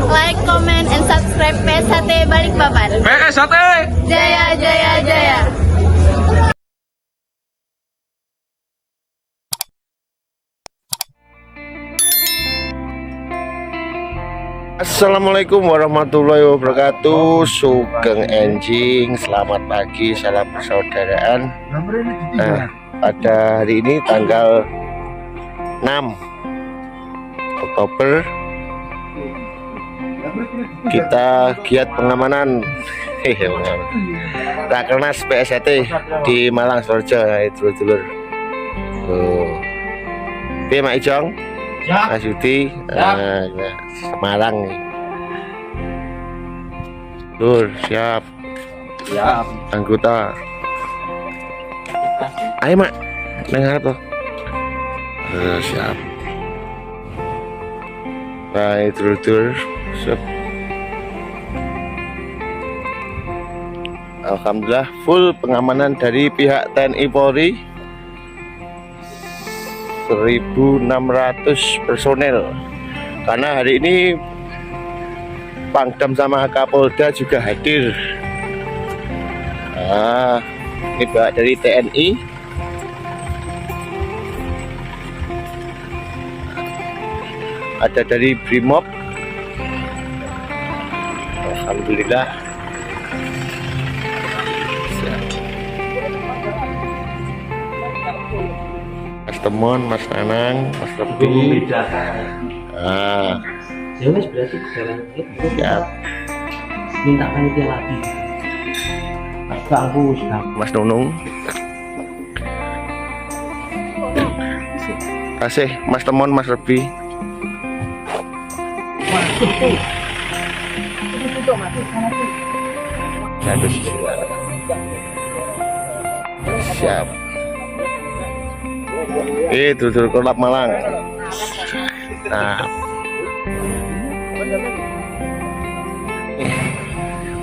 like, comment, and subscribe PSHT Balikpapan. PSHT Jaya, jaya, jaya. Assalamualaikum warahmatullahi wabarakatuh. Sugeng Enjing, selamat pagi, salam persaudaraan. Pada hari ini tanggal 6 Oktober kita giat pengamanan Rakernas PSHT di Malang Sorja. Itu dulur. Piye Mak Ijong? Mas Yudi, Semarang nih. Siap. siap. Anggota. Ayo Mak, dengar tuh. Siap. Baik, tur. Siap. Alhamdulillah full pengamanan dari pihak TNI Polri. 1.600 personel, karena hari ini Pangdam sama Kapolda juga hadir. Ini bawa dari TNI, ada dari Brimob. Alhamdulillah. Mas Temon, Mas Nanang, Mas Rebi. Ya wes berarti jalan itu Siap. minta panitia lagi. Mas Bangku sudah. Mas Nunung. Kasih Mas Temon, Mas Rebi. Siap. Itu Kolab Malang. Nah,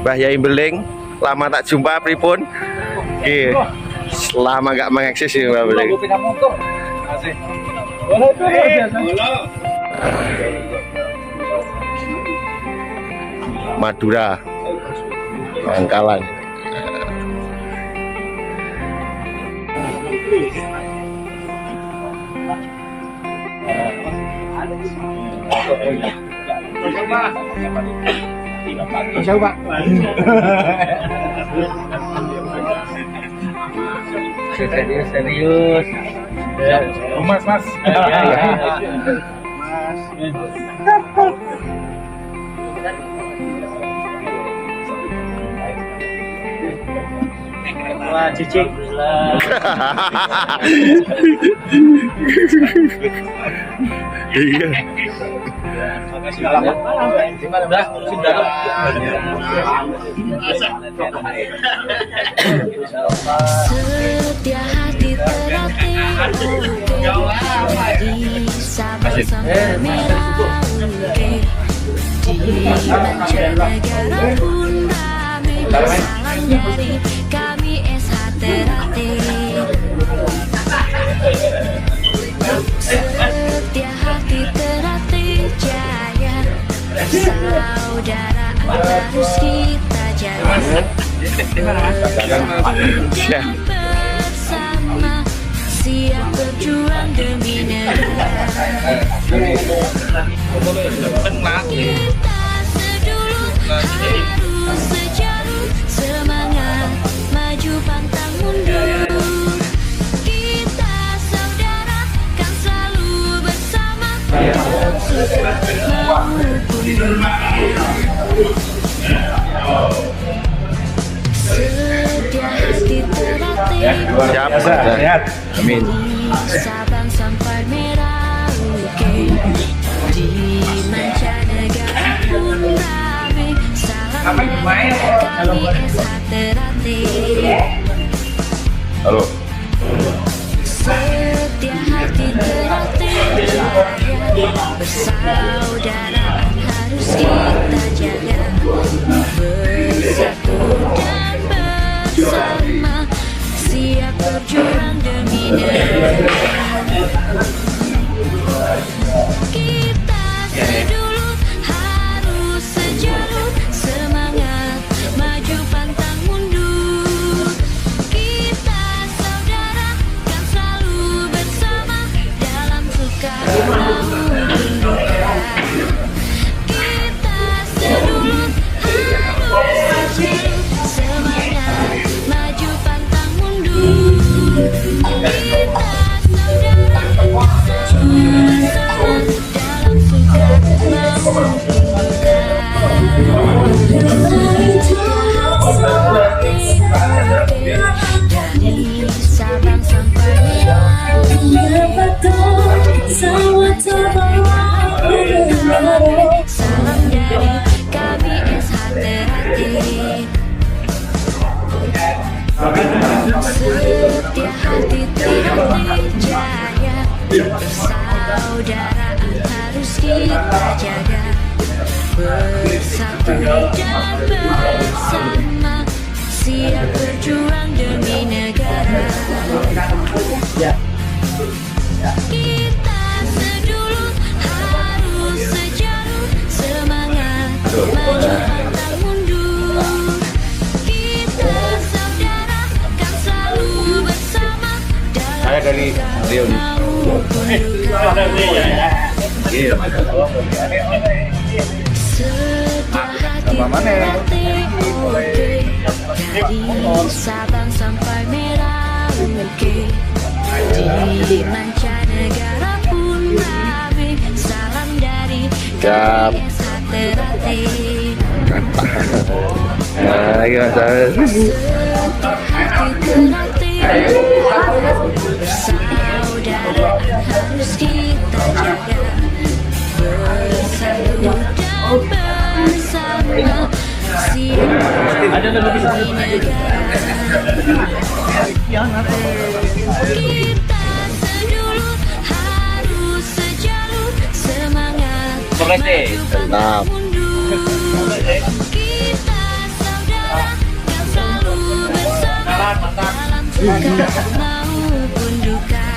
Mbah Yai Beling, lama tak jumpa pripun? Lama gak mengeksis ya Mbah Beling. Madura, Bangkalan. Siap, Pak. Serius. Mas. Wah, cicik. Iya. Setia hati terlatih di sabar sampai merauke di mancanegara pun ramai salam dari kami SHT. Setia hati terlatih jaya, persaudaraan harus kita jaga. Bersama siap berjuang demi negara. Kita sedulur harus sejarum, semangat maju pantang mundur. Kita saudara kan selalu bersama, susah maupun setia hati terlatih. Siap. Amin. Sabang sampai Merauke di mancanegara pun ramai salam dari kami SHT. Halo. Setia hati terlatih jaya, persaudaraan harus kita jaga. Bersatu dan bersama siap berjuang demi negara. dari KBS hati-hati. Setia hati tidak dijaya, persaudaraan harus kita jaga. Bersatu dan bersama, siap berjuang demi negara. Kita sedulur harus sejalur, semangat maju pantang mundur. Kita saudara kan selalu bersama dalam Saya dari Rio. maupun duka. Iya. Setelah hati oke, dari Sabang sampai Merauke, di mancanegara pun rame, salam dari Siap. KBS hati-hati. Nah, gimana? Hati persaudaraan harus kita jaga. Bersatu dan bersama, siap demi negara. Kita sedulur harus sejalur, semangat maju pantang mundur. Kita saudara yang selalu bersama dalam suka maupun duka.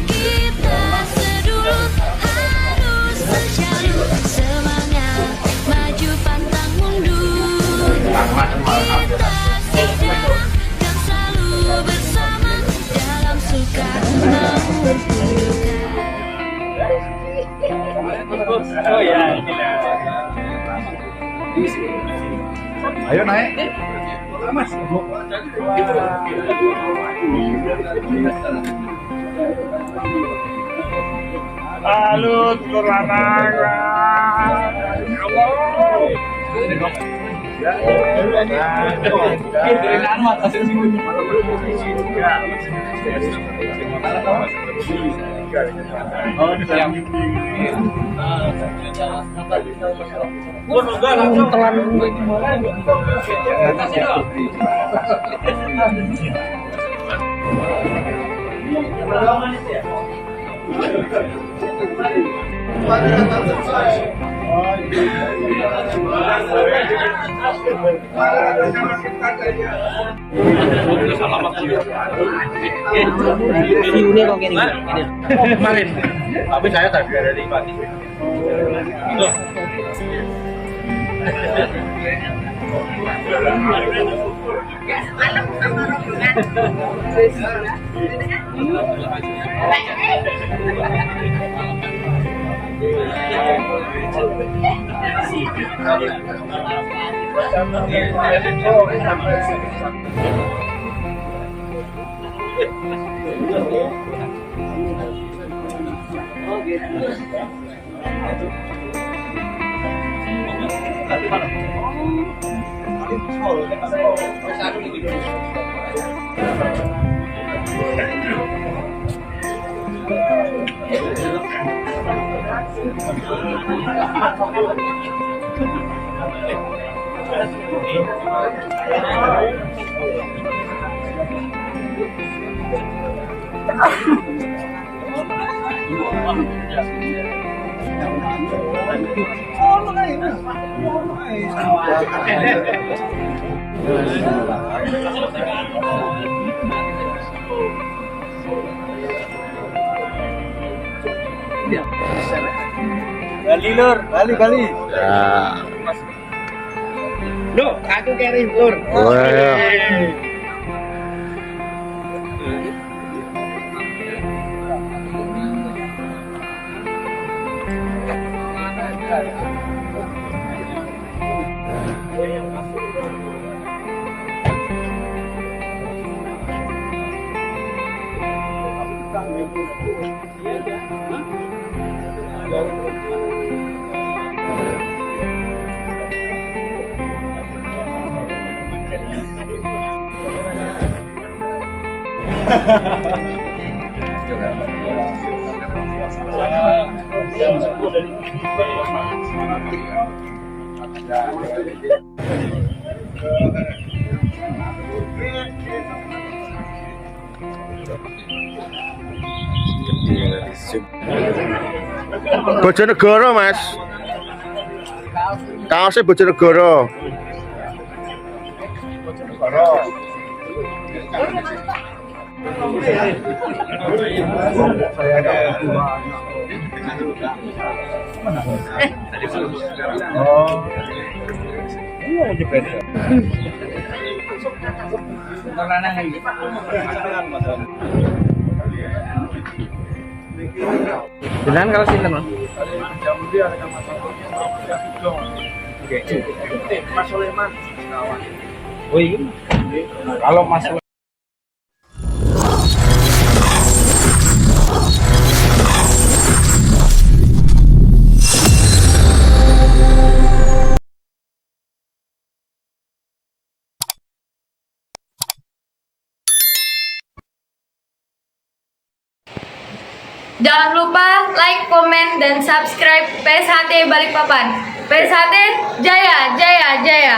Kita sedulur harus sejalur, semangat maju pantang mundur. Kita saudara yang selalu bersama dalam suka maupun duka. Oh ya, ayo naik. Mas. Halo, Turanang. Kemarin, tapi saya tadi dari Pati. Itu. Bali lur, Bali. Ya. Loh, aku keri lur. Wah. Bojonegoro, Mas. Kaosnya Bojonegoro. Jangan kalau sini Bang. Mas Soleman. Oh iya. Kalau Mas Jangan lupa like, komen, dan subscribe PSHT Balikpapan. PSHT Jaya, Jaya, Jaya.